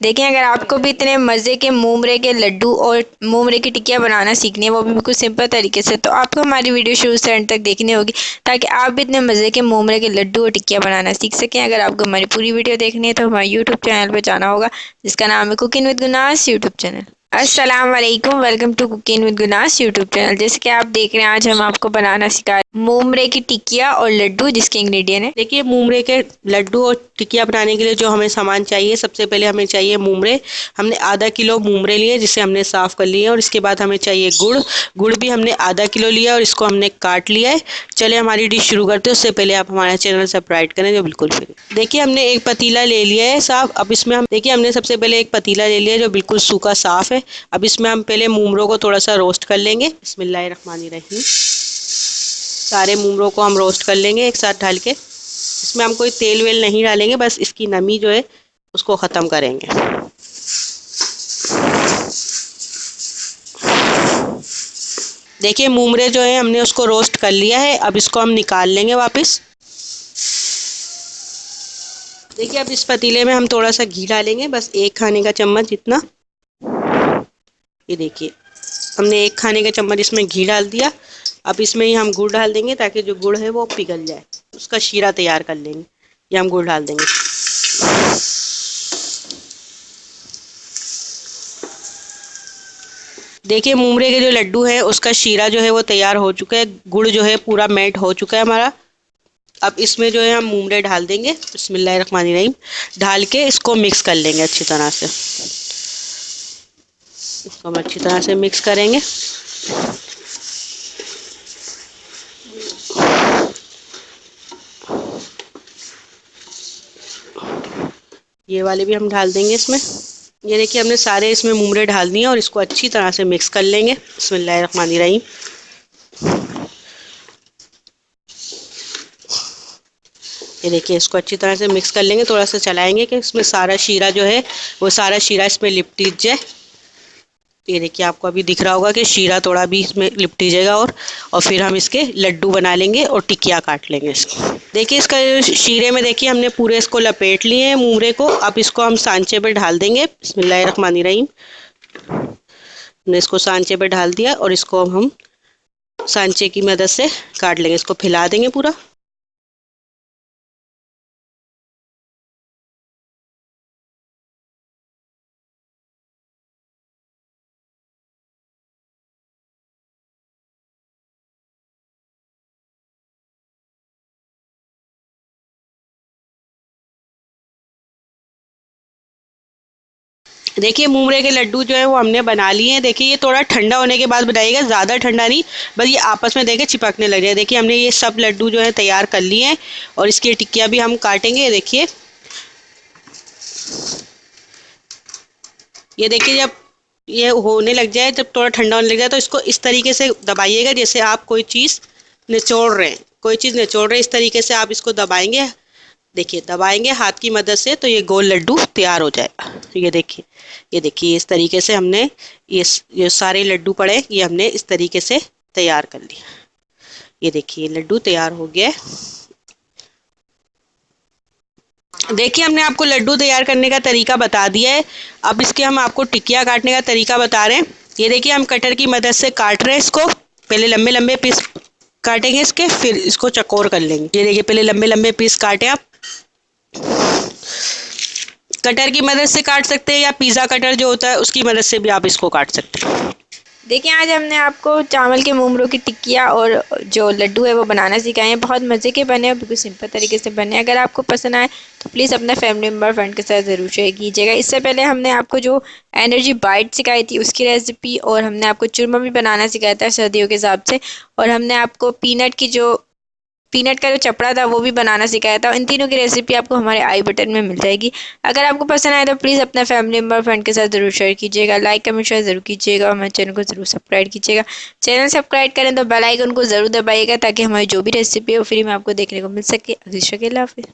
देखिए, अगर आपको भी इतने मज़े के मोमरे के लड्डू और मोमरे की टिक्कियाँ बनाना सीखनी है, वो भी बिल्कुल सिंपल तरीके से, तो आपको हमारी वीडियो शुरू से एंड तक देखनी होगी ताकि आप भी इतने मज़े के मोमरे के लड्डू और टिक्कियाँ बनाना सीख सकें। अगर आपको हमारी पूरी वीडियो देखनी है तो हमारे यूट्यूब चैनल पर जाना होगा, जिसका नाम है cooking with Gunas YouTube channel. अस्सलाम वालेकुम, welcome to cooking with Gunas YouTube channel. जैसे कि आप देख रहे हैं, आज हम आपको बनाना सिखा रहे हैं मोमरे की टिक्किया और लड्डू, जिसके इंग्रेडिएंट है। देखिए, मुमरे के लड्डू और टिकिया बनाने के लिए जो हमें सामान चाहिए, सबसे पहले हमें चाहिए मुमरे। हमने आधा किलो मुमरे लिए, जिसे हमने साफ़ कर लिए, और इसके बाद हमें चाहिए गुड़। गुड़ भी हमने आधा किलो लिया और इसको हमने काट लिया है। चलिए हमारी डिश शुरू करते हैं, उससे पहले आप हमारा चैनल सब्सक्राइब करें जो बिल्कुल फ्री। देखिए, हमने एक पतीला ले लिया है साफ। अब इसमें हम देखिए हमने सबसे पहले एक पतीला ले लिया जो बिल्कुल सूखा साफ है। अब इसमें हम पहले मुमरों को थोड़ा सा रोस्ट कर लेंगे। बिस्मिल्लाहिर्रहमानिर्रहीम। सारे मुमरों को हम रोस्ट कर लेंगे एक साथ डाल के। इसमें हम कोई तेल वेल नहीं डालेंगे, बस इसकी नमी जो है उसको ख़त्म करेंगे। देखिए, मुमरे जो है हमने उसको रोस्ट कर लिया है। अब इसको हम निकाल लेंगे वापस। देखिए, अब इस पतीले में हम थोड़ा सा घी डालेंगे, बस 1 खाने का चम्मच जितना। ये देखिए, हमने 1 खाने का चम्मच इसमें घी डाल दिया। अब इसमें ही हम गुड़ डाल देंगे ताकि जो गुड़ है वो पिघल जाए, उसका शीरा तैयार कर लेंगे। ये हम गुड़ डाल देंगे। देखिए, मुमरे के जो लड्डू हैं उसका शीरा जो है वो तैयार हो चुका है। गुड़ जो है पूरा मेल्ट हो चुका है हमारा। अब इसमें जो है हम मुमरे डाल देंगे। बिस्मिल्लाहिर्रहमानिर्रहीम। डाल के इसको मिक्स कर लेंगे अच्छी तरह से। इसको हम अच्छी तरह से मिक्स करेंगे। ये वाले भी हम डाल देंगे इसमें। ये देखिए, हमने सारे इसमें मुमरे डाल दिए और इसको अच्छी तरह से मिक्स कर लेंगे। बिस्मिल्लाहिर्रहमानिर्रहीम। ये देखिए, इसको अच्छी तरह से मिक्स कर लेंगे, थोड़ा सा चलाएंगे कि इसमें सारा शीरा जो है वो सारा शीरा इसमें लिपट जाए। ये देखिए, आपको अभी दिख रहा होगा कि शीरा थोड़ा भी इसमें लिपट जाएगा। और फिर हम इसके लड्डू बना लेंगे और टिकिया काट लेंगे इसकी। देखिए, इसका शीरे में देखिए हमने पूरे इसको लपेट लिए हैं मुमरे को। अब इसको हम सांचे पे ढाल देंगे। बिस्मिल्लाहिर्रहमानिर्रहीम। हमने इसको सांचे पे ढाल दिया और इसको हम सांचे की मदद से काट लेंगे। इसको फैला देंगे पूरा। देखिए, मुमरे के लड्डू जो है वो हमने बना लिए हैं। देखिए, ये थोड़ा ठंडा होने के बाद बनाइएगा, ज़्यादा ठंडा नहीं, बस ये आपस में देखिए चिपकने लग जाए। देखिए, हमने ये सब लड्डू जो है तैयार कर लिए हैं और इसकी टिक्कियाँ भी हम काटेंगे। देखिए, ये देखिए, जब ये होने लग जाए, जब थोड़ा ठंडा होने लग जाए, तो इसको इस तरीके से दबाइएगा जैसे आप कोई चीज़ निचोड़ रहे हैं। कोई चीज़ निचोड़ रहे हैं, इस तरीके से आप इसको दबाएंगे। देखिए, दबाएंगे हाथ की मदद से तो ये गोल लड्डू तैयार हो जाएगा। ये देखिए, ये देखिए, इस तरीके से हमने ये सारे लड्डू पड़े, ये हमने इस तरीके से तैयार कर लिया। ये देखिए, लड्डू तैयार हो गया है। देखिए, हमने आपको लड्डू तैयार करने का तरीका बता दिया है। अब इसके हम आपको टिकिया काटने का तरीका बता रहे हैं। ये देखिए, हम कटर की मदद से काट रहे हैं इसको। पहले लंबे लंबे पीस काटेंगे इसके, फिर इसको चौकोर कर लेंगे। ये देखिए, पहले लंबे लंबे पीस काटे आप। कटर की मदद से काट सकते हैं या पिज़्ज़ा कटर जो होता है उसकी मदद से भी आप इसको काट सकते हैं। देखिए, आज हमने आपको चावल के मोमरों की टिक्किया और जो लड्डू है वो बनाना सिखाए हैं। बहुत मज़े के बने और बिल्कुल सिंपल तरीके से बने। अगर आपको पसंद आए तो प्लीज़ अपने फैमिली मेम्बर फ्रेंड के साथ ज़रूर शेयर कीजिएगा। इससे पहले हमने आपको जो एनर्जी बाइट सिखाई थी उसकी रेसिपी, और हमने आपको चूरमा भी बनाना सिखाया था सर्दियों के हिसाब से, और हमने आपको पीनट का जो चपड़ा था वो भी बनाना सिखाया था। इन तीनों की रेसिपी आपको हमारे आई बटन में मिल जाएगी। अगर आपको पसंद आए तो प्लीज़ अपने फैमिली मेम्बर फ्रेंड के साथ ज़रूर शेयर कीजिएगा। लाइक कमेंट शेयर ज़रूर कीजिएगा और हमारे चैनल को ज़रूर सब्सक्राइब कीजिएगा। चैनल सब्सक्राइब करें तो बेल आइकन को ज़रूर दबाइएगा ताकि हमारी जो भी रेसिपी है वो फ्री में आपको देखने को मिल सके। अल्लाह हाफ़िज़।